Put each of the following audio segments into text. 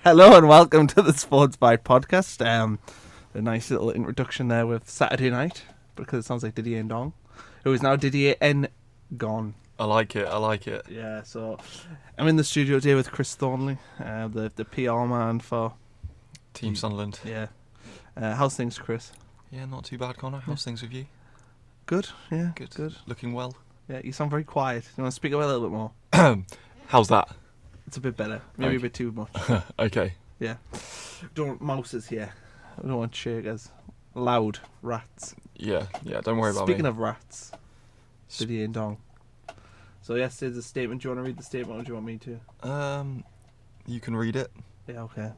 Hello and welcome to the SportsByte Podcast. A nice little introduction there with Saturday night, because it sounds like Didier N'Dong, who is now Didier N'GONE. I like it. Yeah, so I'm in the studio today with Chris Thornley, the PR man for Team Sunderland. Yeah. How's things, Chris? Yeah, not too bad, Connor. How's things with you? Good, yeah. Good. Looking well. Yeah, you sound very quiet. You want to speak up a little bit more? How's that? It's a bit better. Maybe a bit too much. Okay. Yeah. Don't want mouses here. I don't want shakers. Loud rats. Yeah, don't worry about me. Speaking of rats, Didier N'Dong. So yesterday's a statement. Do you want to read the statement or do you want me to? You can read it. Yeah, okay.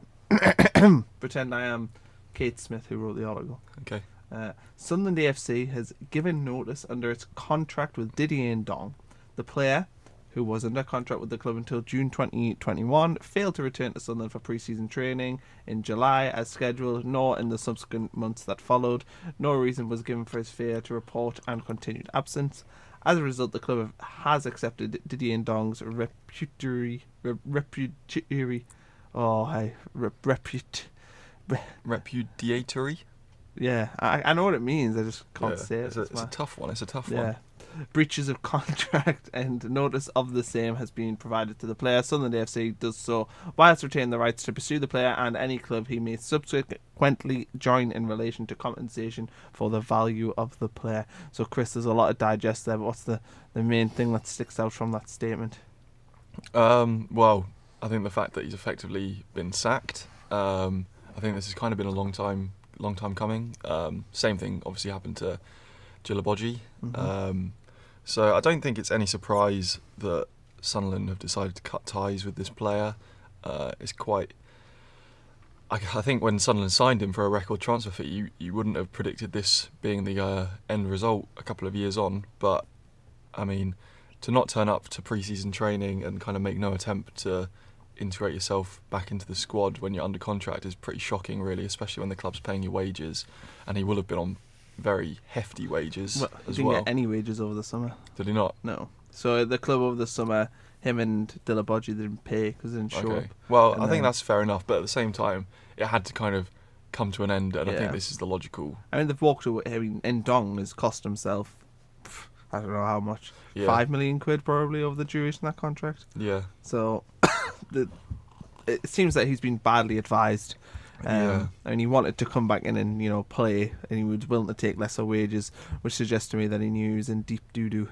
Pretend I am Kate Smith who wrote the article. Okay. Sunderland AFC has given notice under its contract with Didier N'Dong. The player, who was under contract with the club until June 2021, failed to return to Sunderland for pre-season training in July as scheduled, nor in the subsequent months that followed. No reason was given for his failure to report and continued absence. As a result, the club has accepted Didier N'Dong's repudiatory. Yeah, I know what it means. I just can't say it. It's a tough one. Yeah. Breaches of contract and notice of the same has been provided to the player. Sunderland AFC does so whilst retaining the rights to pursue the player and any club he may subsequently join in relation to compensation for the value of the player. So, Chris, there's a lot of digest there, but what's the main thing that sticks out from that statement? Well, I think the fact that he's effectively been sacked. I think this has kind of been a long time coming. Same thing obviously happened to Didier N'Dong. So I don't think it's any surprise that Sunderland have decided to cut ties with this player. It's quite... I think when Sunderland signed him for a record transfer fee, you wouldn't have predicted this being the end result a couple of years on. But, I mean, to not turn up to pre-season training and kind of make no attempt to integrate yourself back into the squad when you're under contract is pretty shocking, really, especially when the club's paying you wages. And he will have been on very hefty wages he as didn't well. get any wages over the summer. Did he not? No. So the club over the summer, him and Didier N'Dong didn't pay because they didn't show up. Well, I think that's fair enough, but at the same time, it had to kind of come to an end, and I think this is the logical... I mean, they've walked away. I mean, N'Dong has cost himself, I don't know how much, 5 million quid probably over the duration of that contract. Yeah. So it seems that he's been badly advised. I mean, he wanted to come back in and, play, and he was willing to take lesser wages, which suggests to me that he knew he was in deep doo-doo.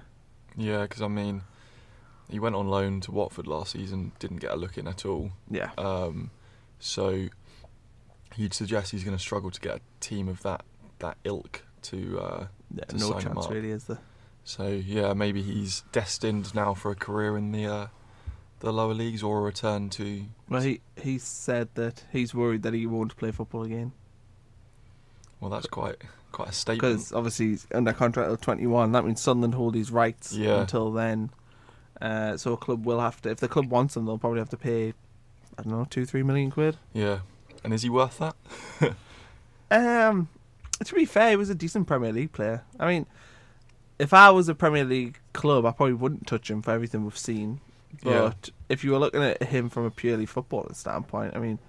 Yeah, because, I mean, he went on loan to Watford last season, didn't get a look in at all. Yeah. So you'd suggest he's going to struggle to get a team of that ilk to no sign him chance up. really, is there? So, yeah, maybe he's destined now for a career in the lower leagues or a return to... Well, he said that he's worried that he won't play football again. Well, that's quite a statement. Because obviously he's under contract till 21. That means Sunderland hold his rights until then. So a club will have to... If the club wants him, they'll probably have to pay, I don't know, 2-3 million quid. Yeah. And is he worth that? To be fair, he was a decent Premier League player. I mean, if I was a Premier League club, I probably wouldn't touch him for everything we've seen. But if you were looking at him from a purely footballing standpoint, I mean,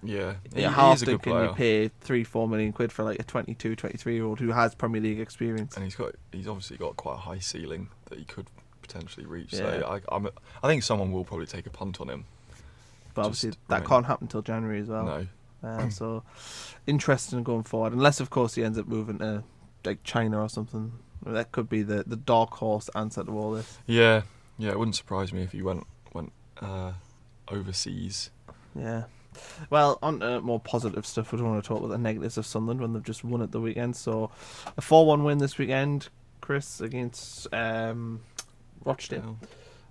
how often can you pay 3-4 million quid for like a 22, 23-year-old who has Premier League experience? And he's obviously got quite a high ceiling that he could potentially reach. Yeah. So I think someone will probably take a punt on him. But obviously that can't happen until January as well. No. So interesting going forward, unless of course he ends up moving to like China or something. That could be the dark horse answer to all this. Yeah. Yeah, it wouldn't surprise me if he went overseas. Yeah. Well, on to more positive stuff. We don't want to talk about the negatives of Sunderland when they've just won at the weekend. So, a 4-1 win this weekend, Chris, against Rochdale.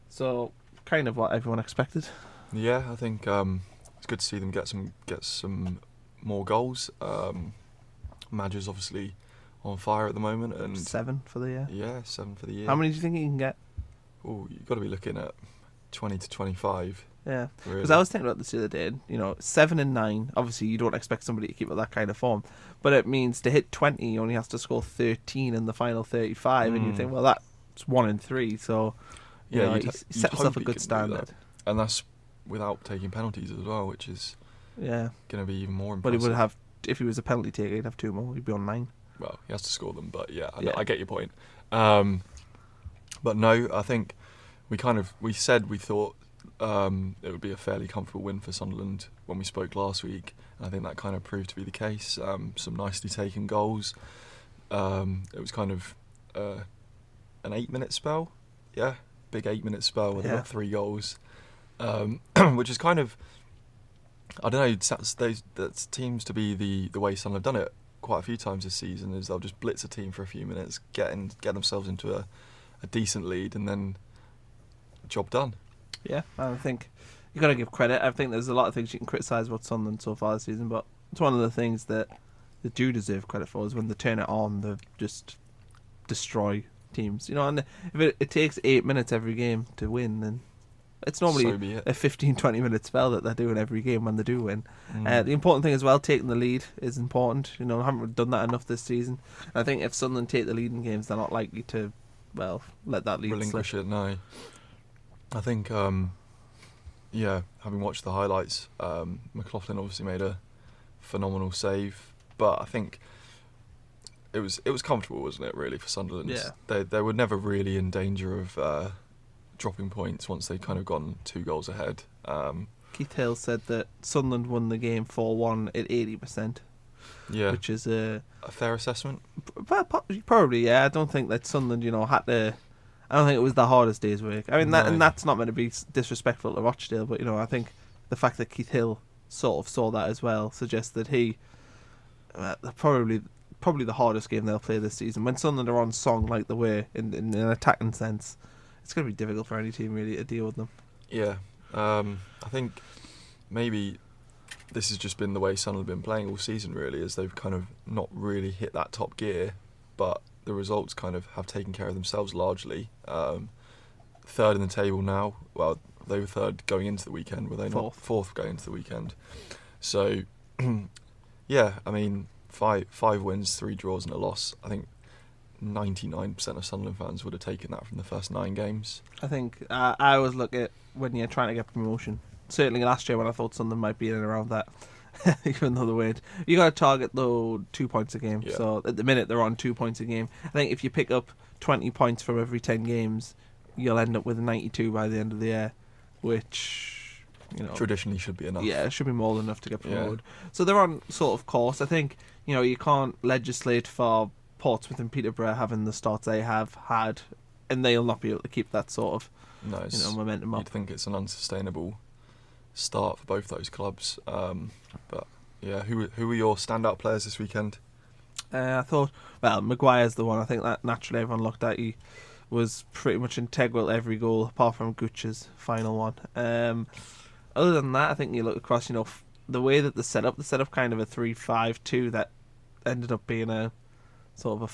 So, kind of what everyone expected. Yeah, I think it's good to see them get some more goals. Madger's obviously on fire at the moment, and 7 for the year. Yeah, 7 for the year. How many do you think he can get? Oh, you've got to be looking at 20 to 25. Yeah, because really. I was thinking about this the other day. 7 and 9. Obviously, you don't expect somebody to keep up that kind of form, but it means to hit 20, he only has to score 13 in the final 35, and you think, well, that's 1 and 3. So, Yeah, he set himself a good standard. And that's without taking penalties as well, which is going to be even more But impressive. he would have, if he was a penalty taker, he'd have 2 more. He'd be on 9. Well, he has to score them, but I get your point. But no, I think we said we thought it would be a fairly comfortable win for Sunderland when we spoke last week. And I think that kind of proved to be the case. Some nicely taken goals. It was kind of an 8-minute spell. Yeah, big 8-minute spell where they got 3 goals. Which is kind of, I don't know, that seems to be the way Sunderland have done it quite a few times this season, is they'll just blitz a team for a few minutes, get themselves into a decent lead, and then job done. Yeah, I think you've got to give credit. I think there's a lot of things you can criticise about Sunderland so far this season, but it's one of the things that they do deserve credit for is when they turn it on, they just destroy teams. And if it takes 8 minutes every game to win, then it's normally a 15-20 minute spell that they're doing every game when they do win. The important thing as well, taking the lead is important. I haven't done that enough this season. And I think if Sunderland take the lead in games, they're not likely to, let that lead relinquish it. No, I think, having watched the highlights, McLaughlin obviously made a phenomenal save, but I think it was comfortable, wasn't it? Really, for Sunderland. Yeah. They were never really in danger of dropping points once they'd kind of gone 2 goals ahead. Keith Hill said that Sunderland won the game 4-1 at 80%. Yeah, which is a fair assessment. Probably, yeah. I don't think that Sunderland, had to. I don't think it was the hardest day's work. I mean, and that's not meant to be disrespectful to Rochdale, but I think the fact that Keith Hill sort of saw that as well suggests that he probably the hardest game they'll play this season. When Sunderland are on song like they were in an attacking sense, it's going to be difficult for any team really to deal with them. Yeah, I think maybe this has just been the way Sunderland have been playing all season, really, as they've kind of not really hit that top gear, but the results kind of have taken care of themselves largely. Third in the table now. Well, they were third going into the weekend, were they not? Fourth going into the weekend. So, yeah, I mean, five wins, 3 draws and a loss. I think 99% of Sunderland fans would have taken that from the first 9 games. I think I always look at when you're trying to get promotion. Certainly last year when I thought Sunderland might be in and around that, even though they weren't. You got to target though 2 points a game. Yeah. So at the minute they're on 2 points a game. I think if you pick up 20 points from every 10 games, you'll end up with 92 by the end of the year, which traditionally should be enough. Yeah, it should be more than enough to get promoted. Yeah. So they're on sort of course. I think you can't legislate for Portsmouth and Peterborough having the starts they have had, and they'll not be able to keep that sort of momentum up. You'd think it's an unsustainable start for both those clubs. But yeah, who were your standout players this weekend? I thought, Maguire's the one. I think that naturally everyone looked at. He was pretty much integral to every goal, apart from Gucci's final one. Other than that, I think you look across, the way that they set up kind of a 3-5-2 that ended up being a sort of a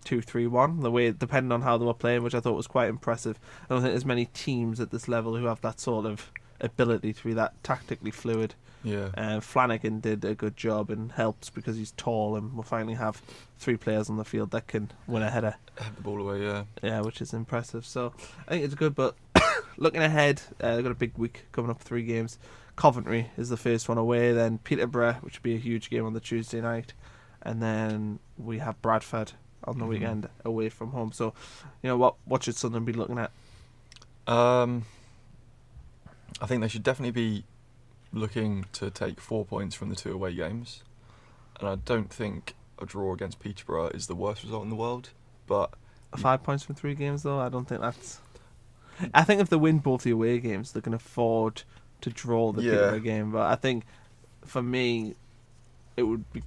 4-2-3-1. The way, depending on how they were playing, which I thought was quite impressive. I don't think there's many teams at this level who have that sort of ability to be that tactically fluid. Yeah. Flanagan did a good job and helps because he's tall, and we'll finally have 3 players on the field that can win a header. Head the ball away, yeah. Yeah, which is impressive. So I think it's good, but looking ahead, they've got a big week coming up, 3 games. Coventry is the first one away, then Peterborough, which will be a huge game on the Tuesday night, and then we have Bradford on the weekend away from home. So, what should Sunderland be looking at? I think they should definitely be looking to take 4 points from the 2 away games, and I don't think a draw against Peterborough is the worst result in the world. But 5 points from 3 games, though, I don't think that's. I think if they win both the away games, they can afford to draw the Peterborough game. But I think, for me, it would be.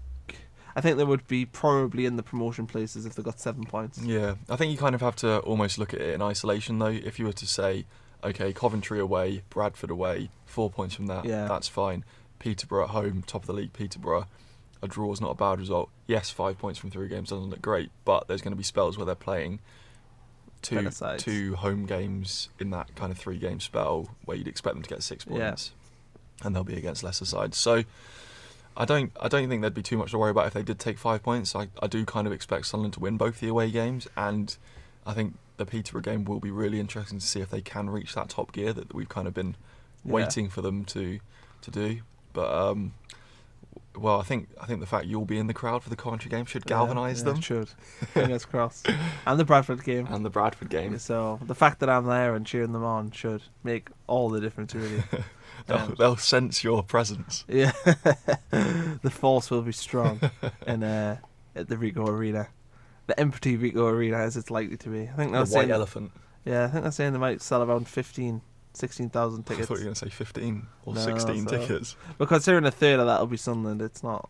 I think they would be probably in the promotion places if they got 7 points. Yeah, I think you kind of have to almost look at it in isolation, though. If you were to say, okay, Coventry away, Bradford away, 4 points from that, that's fine. Peterborough at home, top of the league, Peterborough, a draw is not a bad result. Yes, 5 points from 3 games doesn't look great, but there's going to be spells where they're playing two home games in that kind of 3-game spell where you'd expect them to get 6 points, and they'll be against lesser sides. So I don't think there'd be too much to worry about if they did take 5 points. I do kind of expect Sunderland to win both the away games, and I think the Peterborough game will be really interesting to see if they can reach that top gear that we've kind of been waiting for them to do. But well, I think the fact you'll be in the crowd for the Coventry game should galvanise them. It should. Fingers crossed. And the Bradford game. So the fact that I'm there and cheering them on should make all the difference, really. They'll sense your presence. Yeah. The force will be strong at the Rico Arena. The empty Rico Arena, as it's likely to be. I think the white elephant. Yeah, I think they're saying they might sell around 16,000 tickets. I thought you were going to say 15 or 16 tickets. But considering a third of that will be Sunderland, it's not,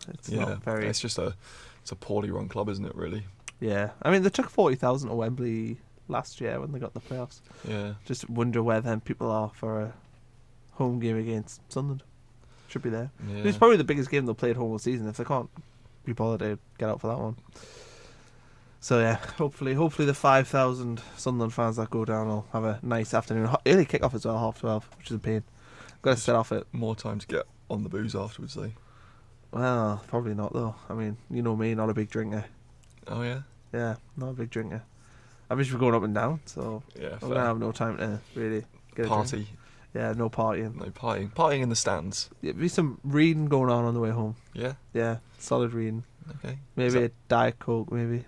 it's not very... It's just it's a poorly run club, isn't it, really? Yeah. I mean, they took 40,000 to Wembley last year when they got the playoffs. Yeah. Just wonder where then people are for a home game against Sunderland. Should be there. Yeah. It's probably the biggest game they'll play at home all season. If they can't be bothered to get out for that one. So yeah, hopefully the 5,000 Sunderland fans that go down will have a nice afternoon. Early kick-off as well, 12:30, which is a pain. Got to set off it. More time to get on the booze afterwards, though. Well, probably not though. I mean, you know me, not a big drinker. Oh yeah? Yeah, not a big drinker. I'm just going up and down, so yeah, I'm going to have no time to really get party. A drink. Yeah, no partying. No partying. Partying in the stands. Yeah, be some reading going on the way home. Yeah? Yeah, solid reading. Okay. Maybe a Diet Coke, maybe.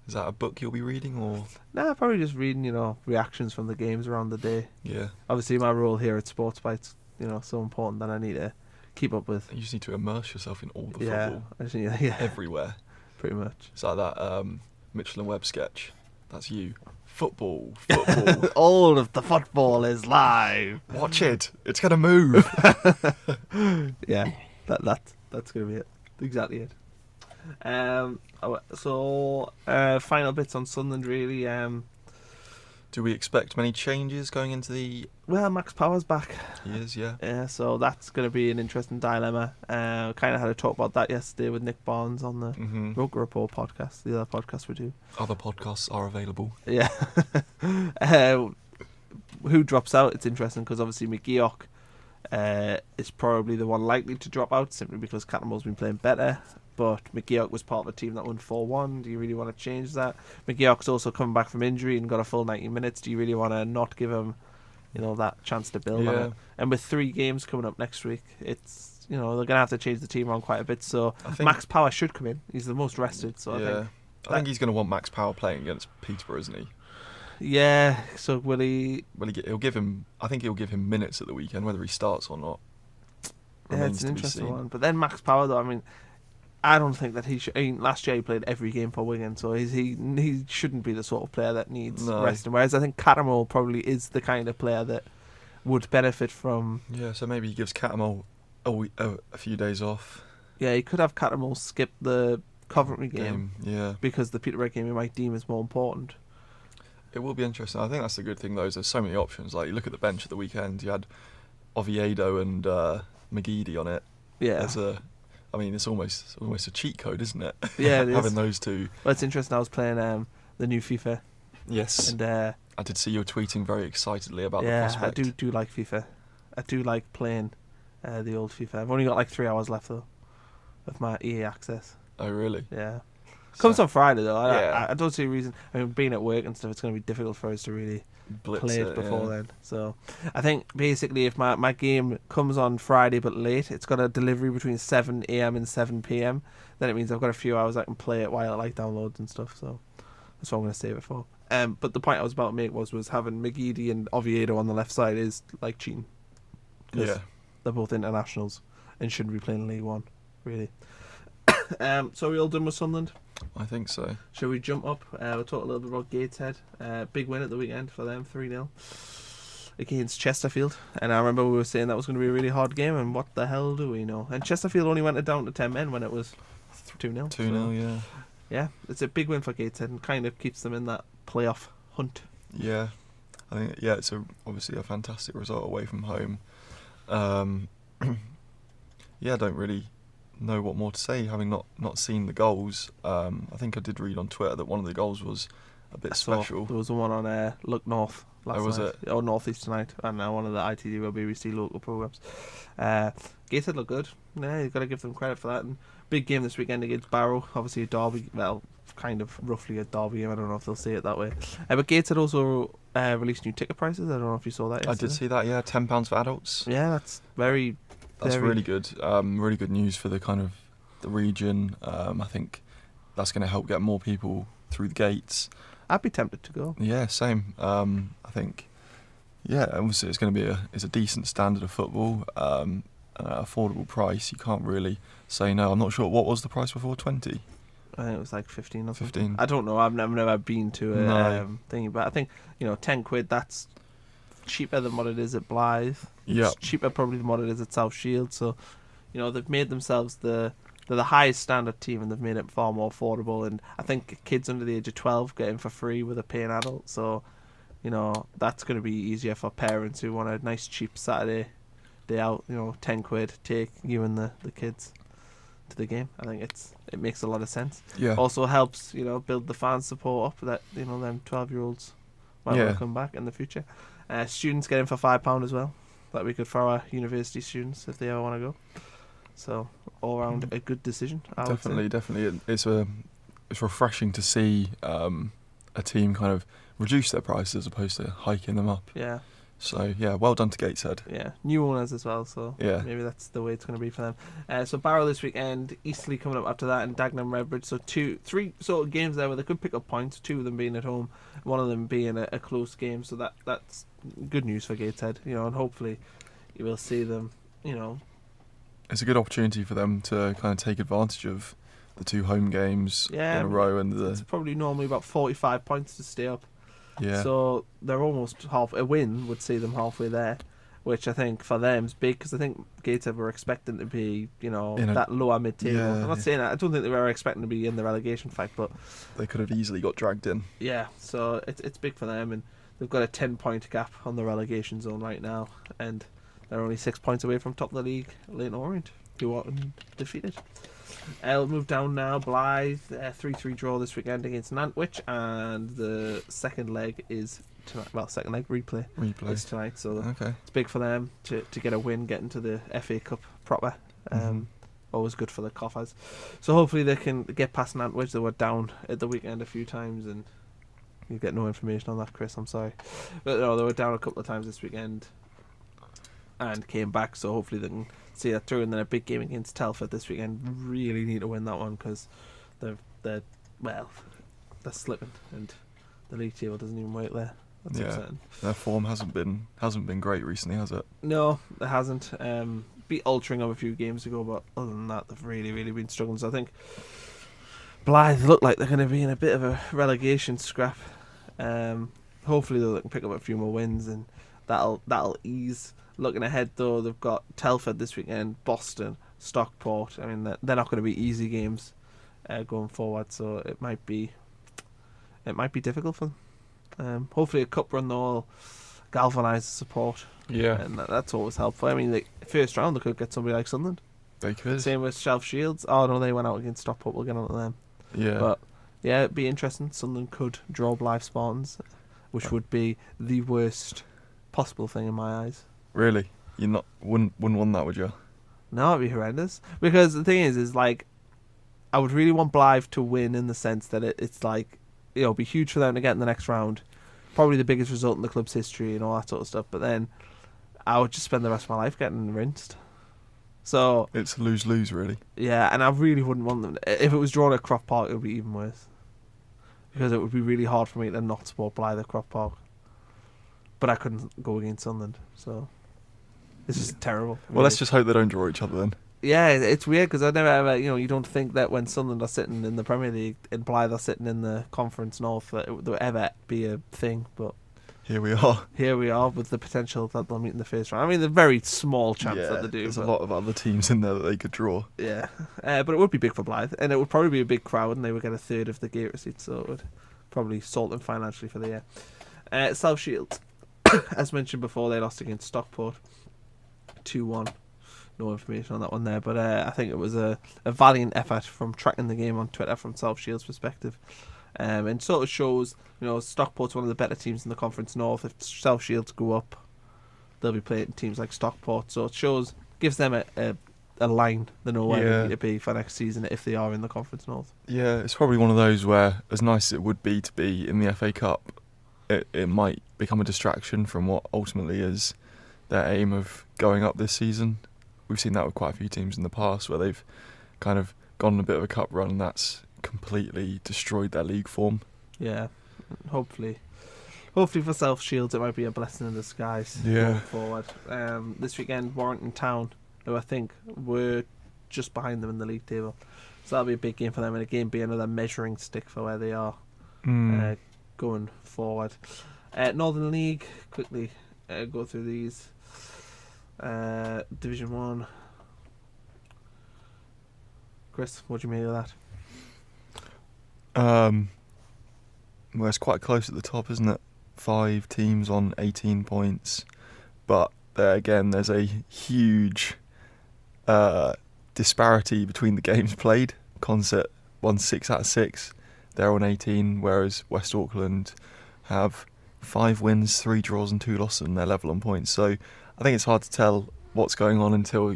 Is that a book you'll be reading, or...? Nah, probably just reading, reactions from the games around the day. Yeah. Obviously, my role here at SportsByte's, so important that I need to keep up with. You just need to immerse yourself in all the football. Yeah. Everywhere. Pretty much. It's like that Mitchell and Webb sketch. That's you. Football. All of the football is live. Watch it. It's going to move. Yeah, that's going to be it. Exactly it. So final bits on Sunderland, really. Do we expect many changes going into the... Well, Max Power's back. He is, yeah. Yeah, so that's going to be an interesting dilemma. Kind of had a talk about that yesterday with Nick Barnes on the Roker Report podcast, the other podcast we do. Other podcasts are available. Yeah. Who drops out? It's interesting because obviously McGeoch is probably the one likely to drop out simply because Cattermole's been playing better. But McGeoch was part of a team that won 4-1. Do you really want to change that? McGeoch's also coming back from injury and got a full 90 minutes. Do you really want to not give him, that chance to build on it? And with 3 games coming up next week, it's, they're going to have to change the team around quite a bit. So Max Power should come in. He's the most rested. So I think he's going to want Max Power playing against Peterborough, isn't he? Yeah. So will he? He'll give him. I think he'll give him minutes at the weekend, whether he starts or not. Yeah, it's an interesting one. But then Max Power, though, I mean, I don't think that he should. I mean, last year he played every game for Wigan, so he shouldn't be the sort of player that needs resting. Whereas I think Cattermole probably is the kind of player that would benefit from. Yeah, so maybe he gives Cattermole a few days off. Yeah, he could have Cattermole skip the Coventry game. Yeah, because the Peterborough game he might deem as more important. It will be interesting. I think that's the good thing, though, is there's so many options. Like, you look at the bench at the weekend, you had Oviedo and McGeady on it. Yeah. I mean, it's almost a cheat code, isn't it? Yeah, it is. Having those two. Well, it's interesting. I was playing the new FIFA. Yes. And I did see you were tweeting very excitedly about the prospect. Yeah, I do like FIFA. I do like playing the old FIFA. I've only got like 3 hours left, though, of my EA access. Oh, really? Yeah. Comes on Friday, though. I don't see a reason. I mean, being at work and stuff, it's going to be difficult for us to really play it before then. So I think basically if my game comes on Friday but late, it's got a delivery between 7 a.m. and 7 p.m. Then it means I've got a few hours I can play it while it downloads and stuff. So that's what I'm going to save it for. But the point I was about to make was having McGeady and Oviedo on the left side is like cheating. Yeah. They're both internationals and shouldn't be playing League One, really. So are we all done with Sunderland? I think so. Shall we jump up? We'll talk a little bit about Gateshead. Big win at the weekend for them, 3-0 against Chesterfield. And I remember we were saying that was going to be a really hard game, and what the hell do we know? And Chesterfield only went it down to 10 men when it was 2-0. 2-0, yeah. Yeah, it's a big win for Gateshead and kind of keeps them in that playoff hunt. Yeah. I think, it's obviously a fantastic result away from home. I don't really know what more to say, having not seen the goals. I think I did read on Twitter that one of the goals was a bit special. There was the one on Look North last was night. It? Or North East tonight, and one of the ITV or BBC local programmes. Gateshead look good. Yeah, you've got to give them credit for that. And big game this weekend against Barrow. Obviously a derby, well, kind of roughly a derby game. I don't know if they'll say it that way. But Gateshead also released new ticket prices. I don't know if you saw that yesterday. I did see that, yeah. £10 for adults. Yeah, that's very... That's really good. Really good news for the kind of the region. I think that's going to help get more people through the gates. I'd be tempted to go. Yeah, same. I think, yeah, obviously it's going to be a decent standard of football, an affordable price. You can't really say no. I'm not sure, what was the price before, 20? I think it was like 15 or something. 15. I don't know. I've never been to a No. thing, but I think, £10, that's cheaper than what it is at Blythe. Yeah. It's cheaper probably than what it is at South Shield. So, they've made themselves they're the highest standard team, and they've made it far more affordable. And I think kids under the age of 12 get in for free with a paying adult. So, that's going to be easier for parents who want a nice cheap Saturday day out. £10, take you and the kids to the game. I think it makes a lot of sense. Yeah. Also helps, build the fan support up that, them 12-year-olds might want to come back in the future. Students get in for £5 as well. That'd be good for our university students if they ever want to go. So all around a good decision. Definitely. It's refreshing to see a team kind of reduce their prices as opposed to hiking them up. Yeah. So yeah, well done to Gateshead. Yeah, new owners as well. So yeah, maybe that's the way it's going to be for them. So Barrow this weekend, Eastleigh coming up after that, and Dagenham Redbridge. So 3 sort of games there where they could pick up points. 2 of them being at home, one of them being a close game. So that's good news for Gateshead. And hopefully you will see them. It's a good opportunity for them to kind of take advantage of the 2 home games in a row, and it's probably normally about 45 points to stay up. Yeah. So they're almost a win would see them halfway there, which I think for them is big, because I think Gateshead were expecting to be, that lower mid-table. Yeah, I'm not saying that. I don't think they were expecting to be in the relegation fight, but they could have easily got dragged in. Yeah, so it's big for them, and they've got a 10-point gap on the relegation zone right now, and they're only 6 points away from top of the league, Leyton Orient, who are undefeated. We'll move down now. Blythe, 3-3 draw this weekend against Nantwich, and the second leg is tonight. Well, second leg replay is tonight, so it's big for them to get a win, get into the FA Cup proper. Always good for the Coffers. So hopefully they can get past Nantwich. They were down at the weekend a few times, and you get no information on that, Chris. I'm sorry, but no, they were down a couple of times this weekend and came back. So hopefully they can see that through, and then a big game against Telford this weekend. Really need to win that one, because they're slipping, and the league table doesn't even wait there. That's upsetting. Their form hasn't been great recently, has it? No, it hasn't. Beat Altrincham a few games ago, but other than that, they've really, really been struggling. So I think Blythe look like they're going to be in a bit of a relegation scrap. Hopefully they can pick up a few more wins, and that'll ease. Looking ahead, though, they've got Telford this weekend, Boston, Stockport. I mean, they're not going to be easy games going forward, so it might be difficult for them. Hopefully, a cup run, though, will galvanise the support. Yeah, and that's always helpful. I mean, the first round they could get somebody like Sunderland. They could. Same with South Shields. Oh no, they went out against Stockport. We'll get on to them. Yeah, but yeah, it'd be interesting. Sunderland could draw Blythe Spartans, which would be the worst possible thing in my eyes. Really? You wouldn't want that, would you? No, it'd be horrendous. Because the thing is like, I would really want Blythe to win, in the sense that it's like, it'd be huge for them to get in the next round. Probably the biggest result in the club's history and all that sort of stuff. But then I would just spend the rest of my life getting rinsed. So it's lose-lose, really. Yeah, and I really wouldn't want them. If it was drawn at Croft Park, it would be even worse. Because it would be really hard for me to not support Blythe at Croft Park. But I couldn't go against Sunderland, so it's just terrible. Well, let's just hope they don't draw each other then. Yeah, it's weird, because I never ever, you don't think that when Sunderland are sitting in the Premier League and Blythe are sitting in the Conference North, that it would ever be a thing. But here we are. Here we are, with the potential that they'll meet in the first round. I mean, the very small chance that they do. There's a lot of other teams in there that they could draw. Yeah, but it would be big for Blythe, and it would probably be a big crowd, and they would get a third of the gate receipts, so it would probably salt them financially for the year. South Shields, as mentioned before, they lost against Stockport 2-1. No information on that one there, but I think it was a valiant effort from tracking the game on Twitter from South Shields' perspective. And sort of shows, Stockport's one of the better teams in the Conference North. If South Shields go up, they'll be playing teams like Stockport. So it gives them a a line. They know where they Yeah. need to be for next season if they are in the Conference North. Yeah, it's probably one of those where, as nice as it would be to be in the FA Cup, it might become a distraction from what ultimately is their aim of going up this season. We've seen that with quite a few teams in the past where they've kind of gone on a bit of a cup run and that's completely destroyed their league form. Yeah, hopefully for South Shields it might be a blessing in disguise going forward. This weekend, Warrington Town, who I think were just behind them in the league table, so that'll be a big game for them, and again be another measuring stick for where they are going forward. Northern League, quickly go through these. Division 1. Chris, what do you make of that? Well, it's quite close at the top, isn't it? 5 teams on 18 points, but there again, there's a huge disparity between the games played. Consett won 6 out of 6; they're on 18, whereas West Auckland have 5 wins, 3 draws, and 2 losses, and they're level on points. So I think it's hard to tell what's going on until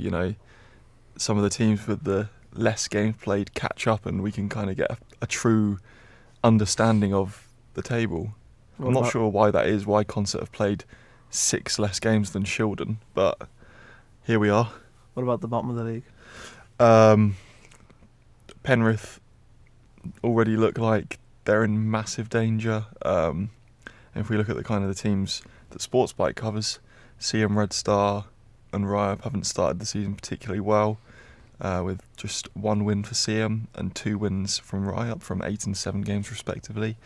some of the teams with the less games played catch up, and we can kind of get a true understanding of the table. I'm not sure why that is, why Consett have played 6 less games than Shildon, but here we are. What about the bottom of the league? Penrith already look like they're in massive danger. If we look at the kind of the teams that SportsByte covers, CM Red Star and Roundup haven't started the season particularly well, with just 1 win for CM and 2 wins from Roundup from 8 and 7 games respectively.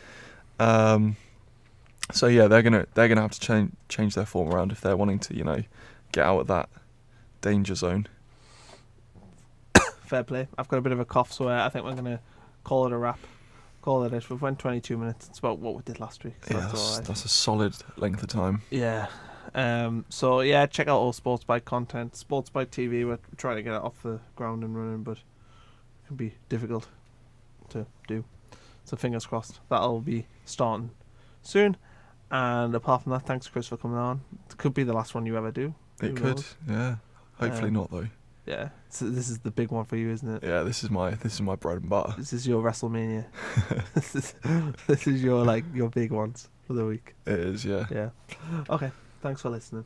So yeah, they're gonna have to change their form around if they're wanting to get out of that danger zone. Fair play. I've got a bit of a cough, so I think we're gonna call it a wrap. Call it it. We've went 22 minutes. It's about what we did last week. So Yeah, that's a solid length of time. Yeah. So yeah, check out all SportsByte content. SportsByte TV. We're trying to get it off the ground and running, but it can be difficult to do. So fingers crossed that'll be starting soon. And apart from that, thanks Chris for coming on. It could be the last one you ever do. It could, yeah. Hopefully not though. Yeah. So this is the big one for you, isn't it? Yeah, this is my bread and butter. This is your WrestleMania. this is your your big ones for the week. It is, yeah. Yeah. Okay. Thanks for listening.